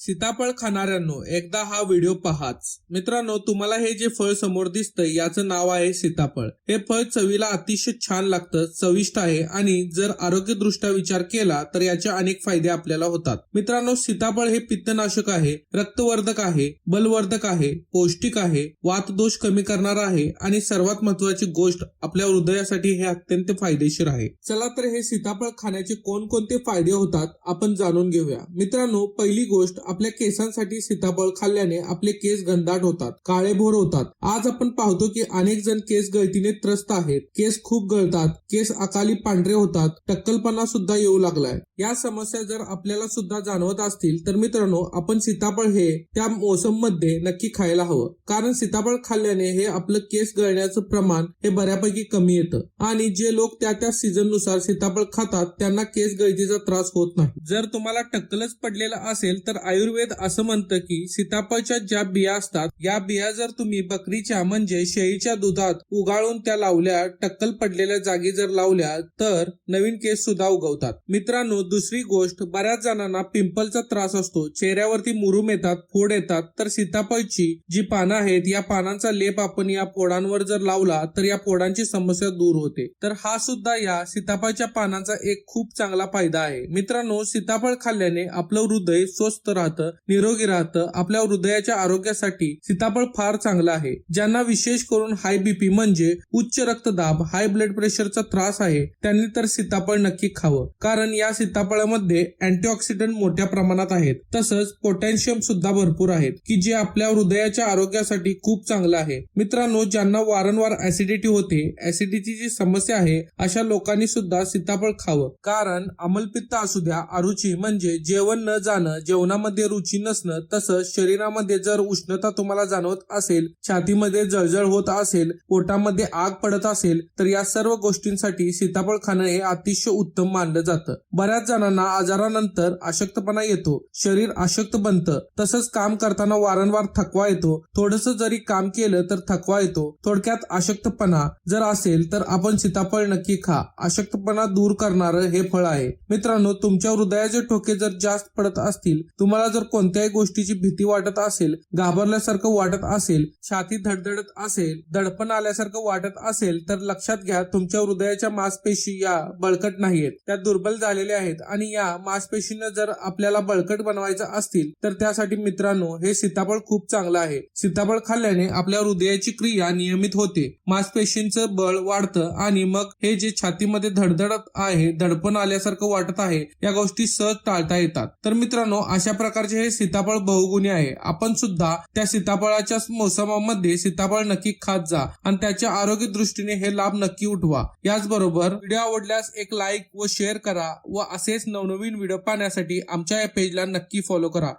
सीताफळ खाणाऱ्यांनो एकदा हा व्हिडिओ पहाच. मित्रांनो, तुम्हाला हे जे फळ समोर दिसतंय याचं नाव आहे सीताफळ. हे फळ चवीला अतिशय छान लागतं, चविष्ट आहे आणि जर आरोग्यदृष्ट्या विचार केला तर याचे अनेक फायदे आपल्याला होतात. मित्रांनो, सीताफळ हे पित्तनाशक आहे, रक्तवर्धक आहे, बलवर्धक आहे, पौष्टिक आहे, वातदोष कमी करणार आहे आणि सर्वात महत्वाची गोष्ट आपल्या हृदयासाठी हे अत्यंत फायदेशीर आहे. चला तर हे सीताफळ खाण्याचे कोणकोणते फायदे होतात आपण जाणून घेऊया. मित्रांनो, पहिली गोष्ट, आपल्या केसांसाठी सीताफळ खाल्ल्याने आपले केस घनदाट होतात, काळेभोर होतात. आज आपण पाहतो की अनेक जण केस गळतीने त्रस्त आहेत. केस खूप गळतात, केस अकाली पांढरे होतात, टक्कलपणा सुद्धा येऊ लागलाय. या समस्या जर आपल्याला सुद्धा जाणवत असतील तर मित्रांनो, आपण सीताफळ हे त्या मोसम मध्ये नक्की खायला हवं. कारण सीताफळ खाल्ल्याने हे आपलं केस गळण्याचं प्रमाण हे बऱ्यापैकी कमी येतं आणि जे लोक त्या सीझन नुसार सीताफळ खातात त्यांना केस गळतीचा त्रास होत नाही. जर तुम्हाला टक्कलच पडलेला असेल तर आयुर्वेद असं म्हणतं की सीताफळच्या ज्या बिया असतात या बिया जर तुम्ही बकरीच्या म्हणजे शेळीच्या दुधात उगाळून त्या लावल्या, टक्कल पडलेल्या जागी जर लावल्या तर नवीन केस सुद्धा उगवतात. मित्रांनो, दुसरी गोष्ट, बऱ्याच जणांना पिंपलचा त्रास असतो, चेहऱ्यावरती मुरूम येतात, फोड येतात, तर सीताफळची जी पानं आहेत या पानांचा लेप आपण या फोडांवर जर लावला तर या फोडांची समस्या दूर होते. तर हा सुद्धा या सीताफळच्या पानांचा एक खूप चांगला फायदा आहे. मित्रांनो, सीताफळ खाल्ल्याने आपलं हृदय स्वस्थ राहतं, निरोगी राहतं. आपल्या हृदयाच्या आरोग्यासाठी सीताफळ फार चांगला आहे. ज्यांना विशेष करून हाय बीपी म्हणजे उच्च रक्तदाब, हाय ब्लड प्रेशरचा त्रास आहे त्यांनी तर सीताफळ नक्की खावं. कारण या सीताफळामध्ये अँटीऑक्सिडंट मोठ्या प्रमाणात आहेत, तसंच पोटॅशियम सुद्धा भरपूर आहेत की जे आपल्या हृदयाच्या आरोग्यासाठी खूप चांगलं आहे. मित्रांनो, ज्यांना वारंवार ऍसिडिटी होते, ऍसिडिटीची समस्या आहे, अशा लोकांनी सुद्धा सीताफळ खावं. कारण आम्लपित्त असू द्या, अरुची म्हणजे जेवण न जाणं, जेवणामध्ये रुची नसणं, तसंच शरीरामध्ये जर उष्णता तुम्हाला जाणवत असेल, छातीमध्ये जळजळ होत असेल, पोटामध्ये आग पडत असेल तर या सर्व गोष्टींसाठी सीताफळ खाणं हे अतिशय उत्तम मानलं जातं. बऱ्याच जणांना आजारानंतर अशक्तपणा येतो, शरीर अशक्त बनतं, तसंच काम करताना वारंवार थकवा येतो, थोडंसं जरी काम केलं तर थकवा येतो. थोडक्यात अशक्तपणा जर असेल तर आपण सीताफळ नक्की खा. अशक्तपणा दूर करणारं हे फळ आहे. मित्रांनो, तुमच्या हृदयाचे ठोके जर जास्त पडत असतील, तुम्हाला जर कोणत्याही गोष्टीची भीती वाटत असेल, घाबरल्यासारखं वाटत असेल, छाती धडधडत असेल, दडपण आल्यासारखं वाटत असेल तर लक्षात घ्या, तुमच्या हृदयाच्या मांसपेशी या बळकट नाहीयेत, त्या दुर्बल झालेल्या आहेत आणि या मांसपेशींना जर आपल्याला बळकट बनवायचं असतील तर त्यासाठी मित्रांनो हे सीताफळ खूप चांगलं आहे. सीताफळ खाल्ल्याने आपल्या हृदयाची क्रिया नियमित होते, मांसपेशींचं बळ वाढतं आणि मग हे जे छातीमध्ये धडधडत आहे, दडपण आल्यासारखं वाटत आहे, या गोष्टी सहज टाळता येतात. तर मित्रांनो, अशा प्रकारचे हे सीताफळ बहुगुणी आहे. आपण सुद्धा त्या सीताफळाच्या मोसमामध्ये सीताफळ नक्की खात जा आणि त्याच्या आरोग्य दृष्टीने हे लाभ नक्की उठवा. याचबरोबर व्हिडिओ आवडल्यास एक लाईक व शेअर करा व असेच नवनवीन व्हिडिओ पाहण्यासाठी आमच्या या पेजला नक्की फॉलो करा.